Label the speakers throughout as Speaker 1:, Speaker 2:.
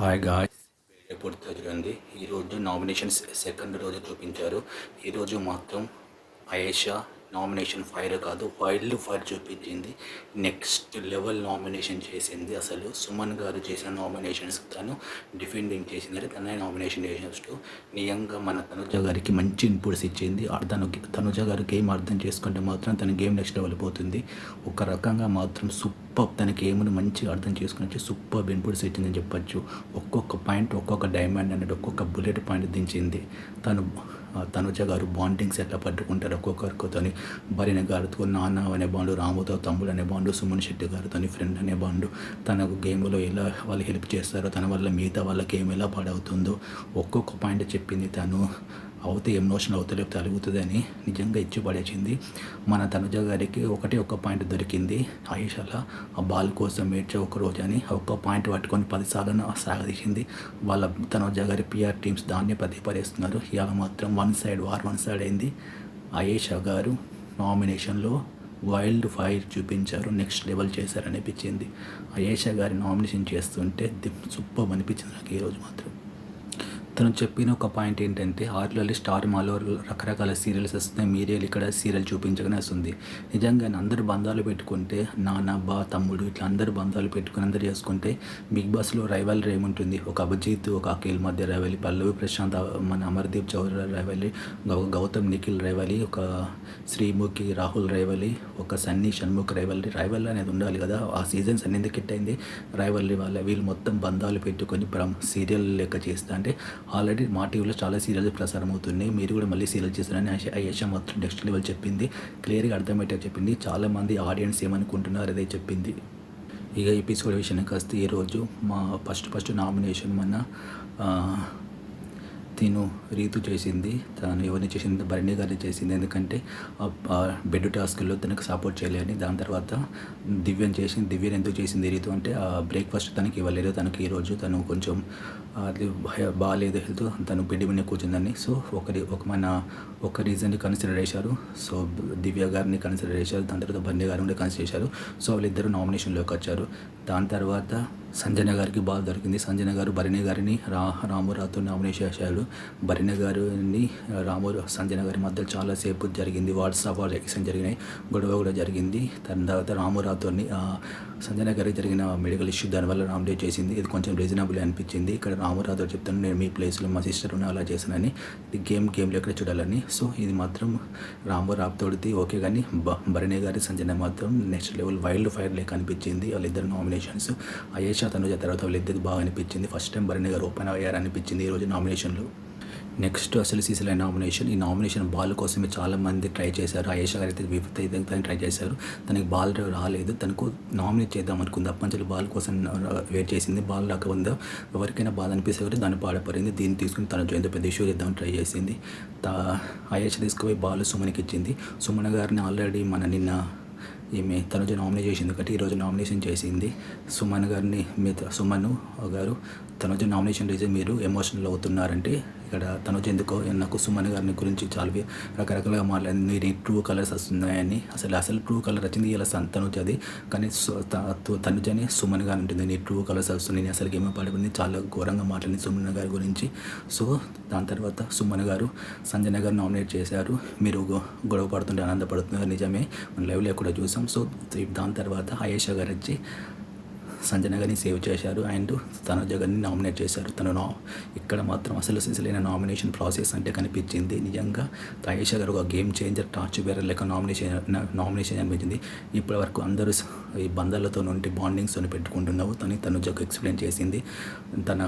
Speaker 1: Hi guys, video పూర్తిగా చూడండి. ఈరోజు నామినేషన్స్ సెకండ్ రోజు చూపించారు. ఈరోజు మాత్రం అయేషా నామినేషన్ ఫైర్ కాదు, వైల్డ్ ఫైర్ చూపించింది. నెక్స్ట్ లెవెల్ నామినేషన్ చేసింది. అసలు సుమన్ గారు చేసిన నామినేషన్స్ తను డిఫెండింగ్ చేసింది. తనే నామినేషన్ చేసినట్టు నిజంగా మన తనుజ గారికి మంచి ఇన్పుట్స్ ఇచ్చింది. తనుజ గారు గేమ్ అర్థం చేసుకుంటే మాత్రం తన గేమ్ నెక్స్ట్ లెవెల్ పోతుంది. ఒక రకంగా మాత్రం సూపర్, తన గేమ్ను మంచిగా అర్థం చేసుకుని సూపర్ ఇన్పుట్స్ ఇచ్చిందని చెప్పచ్చు. ఒక్కొక్క పాయింట్, ఒక్కొక్క డైమండ్ అనేది ఒక్కొక్క బుల్లెట్ పాయింట్ దించింది. తనుజ గారు బాండింగ్స్ ఎట్లా పట్టుకుంటారు ఒక్కొక్కరితో. భరిణ గారితో నాన్న అనే బాండు, రాముతో తమ్ముడు అనే బాండు, సుమన్ శెట్టి గారితో ఫ్రెండ్ అనే బాండు, తనకు గేమ్లో ఎలా వాళ్ళు హెల్ప్ చేస్తారో, తన వల్ల మిగతా వాళ్ళ గేమ్ ఎలా పాడవుతుందో ఒక్కొక్క పాయింట్ చెప్పింది. తను అవుతే ఎమోషన్ అవుతలేపు తలుగుతుందని నిజంగా ఇచ్చి పడేసింది. మన తనుజ గారికి ఒక్క పాయింట్ దొరికింది. ఆయుషాల ఆ బాల్ కోసం ఏడ్చే ఒక రోజు అని ఒక్క పాయింట్ పట్టుకొని 10 సార్లు సాగదీసింది. వాళ్ళ తనుజ గారి పిఆర్ టీమ్స్ దాన్ని ప్రతిపరిస్తున్నారు. ఇవాళ మాత్రం వన్ సైడ్ అయింది. ఆయేషా గారు నామినేషన్లో వైల్డ్ ఫైర్ చూపించారు, నెక్స్ట్ లెవెల్ చేశారనిపించింది. ఆయేషా గారి నామినేషన్ చేస్తుంటే సూపర్ అనిపించింది నాకు ఈరోజు మాత్రం. తను చెప్పిన ఒక పాయింట్ ఏంటంటే, ఆర్లలో స్టార్ మాలో రకరకాల సీరియల్స్ వస్తున్నాయి, మీరే ఇక్కడ సీరియల్ చూపించగానే వస్తుంది. నిజంగా అందరు బంధాలు పెట్టుకుంటే, నాన్న బా తమ్ముడు ఇట్లా అందరు బంధాలు పెట్టుకుని అందరు చేసుకుంటే బిగ్ బాస్లో రైవల్రీ ఏముంటుంది? ఒక అభిజిత్, ఒక అఖిల్ మధ్య రైవలి, పల్లవి ప్రశాంత్, మన అమర్దీప్ చౌదరి రైవలి, గౌతమ్ నిఖిల్ రైవలి, ఒక శ్రీముఖి రాహుల్ రైవలి, ఒక సన్నీ షణ్ముఖ్ రైవల్ అనేది ఉండాలి కదా. ఆ సీజన్స్ అన్ని ఎందుకు హిట్ అయింది? రైవల్రీ వీళ్ళు మొత్తం బంధాలు పెట్టుకొని సీరియల్ లెక్క చేస్తా అంటే ఆల్రెడీ మా టీవీలో చాలా సీరియల్స్ ప్రసారం అవుతున్నాయి, మీరు కూడా మళ్ళీ సీరియల్ చేస్తారని అయేషా మాత్రం నెక్స్ట్ లెవెల్ చెప్పింది. క్లియర్గా అర్థమయ్యేటట్టు చెప్పింది. చాలామంది ఆడియన్స్ ఏమనుకుంటున్నారు అదే చెప్పింది. ఇక ఎపిసోడ్ విషయానికి వస్తే ఈరోజు మా ఫస్ట్ నామినేషన్ మన తిను రీతు చేసింది. తను ఎవరిని చేసింది? భరణి గారిని చేసింది. ఎందుకంటే బెడ్ టాస్క్లో తనకు సపోర్ట్ చేయలేని. దాని తర్వాత దివ్యని చేసింది. దివ్యని ఎందుకు చేసింది రీతు అంటే బ్రేక్ఫాస్ట్ తనకి ఇవ్వలేదు. తనకి ఈరోజు తను కొంచెం అది బాగాలేదు హెల్త్, తను బెడ్ మీద కూర్చుందని. సో ఒక రీజన్ని కన్సిడర్ చేశారు. సో దివ్య గారిని కన్సిడర్ చేశారు. దాని తర్వాత భరణి గారిని కూడా కన్సిడర్ చేశారు. సో వాళ్ళిద్దరు నామినేషన్లోకి వచ్చారు. దాని తర్వాత సంజన గారికి బాల్ దొరికింది. సంజన గారు భరణి గారిని రామురావుతో నామినేషన్ చేశాడు. భరణి గారిని సంజన గారి మధ్య చాలాసేపు జరిగింది. వాట్సాప్ ఎక్స్చేంజ్ జరిగినాయి, గొడవ కూడా జరిగింది. దాని తర్వాత రామురావుతో సంజన గారికి జరిగిన మెడికల్ ఇష్యూ, దానివల్ల నామినేట్ చేసింది. ఇది కొంచెం రీజనబుల్ అనిపించింది. ఇక్కడ రామురావుతో చెప్తాను, నేను మీ ప్లేస్లో మా సిస్టర్ ఉన్న అలా చేశానని, ఇది గేమ్లో ఎక్కడ చూడాలని. సో ఇది మాత్రం రామురావుతోడిది ఓకే, కానీ భరణి గారి సంజన మాత్రం నెక్స్ట్ లెవెల్ వైల్డ్ ఫైర్ లేక అనిపించింది. వాళ్ళిద్దరు నామినేషన్స్ అయేషా తనుజ తర్వాత వాళ్ళిద్దరు బాగా అనిపించింది. First time Bharani garu open అయ్యారనిపించింది ఈరోజు నామినేషన్లో. నెక్స్ట్ అసలు సీసీల నామినేషన్. ఈ నామినేషన్ బాల్ కోసమే చాలామంది ట్రై చేశారు. అయేషా గారు అయితే విపరీతంగా ట్రై చేశారు. తనకి బాల్ రాలేదు. తనకు నామినేట్ చేద్దాం అనుకుంది. అప్పటి బాల్ కోసం వెయిట్ చేసింది. బాల్ రాకపోయిందో ఎవరికైనా బాధ అనిపిస్తే కూడా దాన్ని పాడపడింది. దీన్ని తీసుకుని తన ఎంత పెద్ద ఇష్యూ చేద్దామని ట్రై చేసింది. అయేషా తీసుకుపోయి బాల్ సుమన్కి ఇచ్చింది. సుమన్ గారిని ఆల్రెడీ నిన్న ఈమె తనుజ నామినేట్ చేసింది కాబట్టి ఈరోజు నామినేషన్ చేసింది. సుమన్ గారిని సుమన్ గారు తనుజ నామినేషన్ రీజన్ మీరు ఎమోషనల్ అవుతున్నారంటే, ఇక్కడ తనుజ ఎందుకో నాకు సుమన్ గారిని గురించి చాలా రకరకాలుగా మాట్లాడింది. నీ ట్రూ కలర్స్ వస్తున్నాయని. అసలు ట్రూ కలర్ వచ్చింది ఇలా తనుజది, కానీ తనుజని సుమన్ గారు ఉంటుంది. నీ ట్రూ కలర్స్ వస్తున్నాయి, నేను అసలు ఏమో పడిపోయింది, చాలా ఘోరంగా మాట్లాడింది సుమన్ గారి గురించి. సో దాని తర్వాత సుమన్ గారు సంజన గారు నామినేట్ చేశారు. మీరు గొడవ పడుతుంటే ఆనందపడుతున్నారు, నిజమే, మన లైవ్లో కూడా చూసాం. సో దాని తర్వాత అయేషా గారు వచ్చి సంజన గారిని సేవ్ చేశారు అండ్ తనుజ గారిని నామినేట్ చేశారు. ఇక్కడ మాత్రం అసలు సిసలైన నామినేషన్ ప్రాసెస్ అంటే కనిపించింది. నిజంగా అయేషా గారు ఒక గేమ్ చేంజర్, టార్చ్ బేరర్ లెక్క నామినేషన్ అనిపించింది. ఇప్పటి వరకు అందరూ ఈ బంధాలతో ఉంటే బాండింగ్స్తో పెట్టుకుంటున్నావు తనుజకు ఎక్స్ప్లెయిన్ చేసింది. తన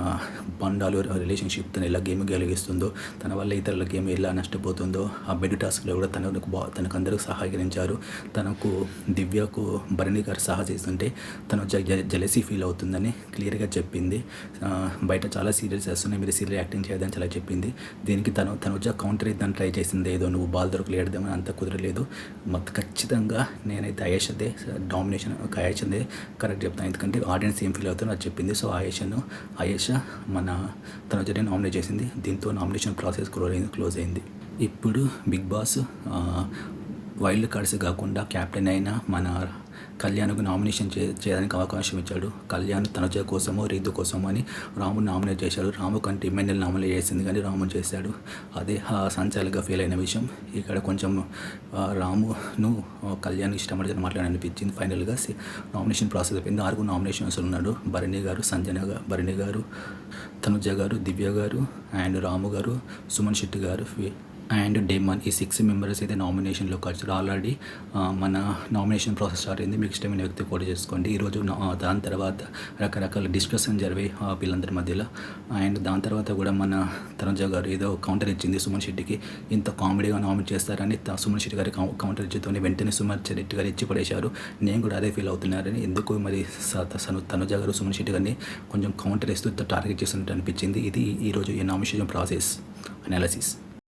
Speaker 1: బంధాలు రిలేషన్షిప్ తను ఎలా గేమ్ గెలిగిస్తుందో, తన వల్ల ఇతరుల గేమ్ ఎలా నష్టపోతుందో, ఆ బెడ్ టాస్క్లో కూడా తనకు అందరూ సహాయకరించారు. తనకు దివ్యకు భరణి గారు సహాయిస్తుంటే తను జెలసీ ఫీల్ అవుతుందని క్లియర్గా చెప్పింది. బయట చాలా సీరియల్స్ వస్తున్నాయి, మీరు సీరియల్ యాక్టింగ్ చేయదని చాలా చెప్పింది. దీనికి తనుజ కౌంటర్ ఇద్దాన్ని ట్రై చేసింది. ఏదో నువ్వు బాల్ దొరకలేడదామని, అంత కుదరలేదు. ఖచ్చితంగా నేనైతే అయేషాదే కరెక్ట్ చెప్తాను, ఎందుకంటే ఆడియన్స్ ఏం ఫీల్ అవుతారో అది చెప్పింది. సో అయేషా తనుజని నామినేట్ చేసింది. దీంతో నామినేషన్ ప్రాసెస్ క్లోజ్ అయింది. ఇప్పుడు బిగ్ బాస్ వైల్డ్ కార్డ్స్ కాకుండా క్యాప్టెన్ అయిన మన కళ్యాణ్కు నామినేషన్ చేయడానికి అవకాశం ఇచ్చాడు. కళ్యాణ్ తనుజ కోసమో రీతు కోసమో అని రాముని నామినేట్ చేశాడు. రాము కంటే ఎమ్మెల్యేలు నామినేట్ చేసింది కానీ రాము చేశాడు. అదే సంచాలకుగా ఫెయిల్ అయిన విషయం. ఇక్కడ కొంచెం రామును కళ్యాణ్ ఇష్టపడిన మాట్లాడనిపించింది. ఫైనల్గా నామినేషన్ ప్రాసెస్ అయిపోయింది. 6 నామినేషన్స్ ఉన్నాడు. భరణి గారు, భరణి గారు, తనుజ గారు, దివ్య గారు అండ్ రాము గారు, సుమన్ శెట్టి గారు అండ్ డేమన్. ఈ 6 మెంబర్స్ అయితే నామినేషన్లోకి వచ్చారు. ఆల్రెడీ మన నామినేషన్ ప్రాసెస్ స్టార్ట్ అయింది. మీకు ఇష్టమైన వ్యక్తి కూడా చేసుకోండి. ఈరోజు దాని తర్వాత రకరకాల డిస్కషన్ జరిగాయి వీళ్ళందరి మధ్యలో. అండ్ దాని తర్వాత కూడా మన తనుజ గారు ఏదో కౌంటర్ ఇచ్చింది సుమన్ శెట్టికి. ఇంత కామెడీగా నామినేట్ చేస్తారని సుమన్ శెట్టి గారి కౌంటర్ ఇచ్చితోనే వెంటనే సుమన్ శెట్టి గారు ఇచ్చి పడేశారు. నేను కూడా అదే ఫీల్ అవుతున్నారని. ఎందుకు మరి తనుజ గారు సుమన్ శెట్టి గారిని కొంచెం కౌంటర్ ఇస్తూ టార్గెట్ చేస్తున్నట్టు అనిపించింది. ఇది ఈరోజు ఈ నామినేషన్ ప్రాసెస్ అనాలిసిస్.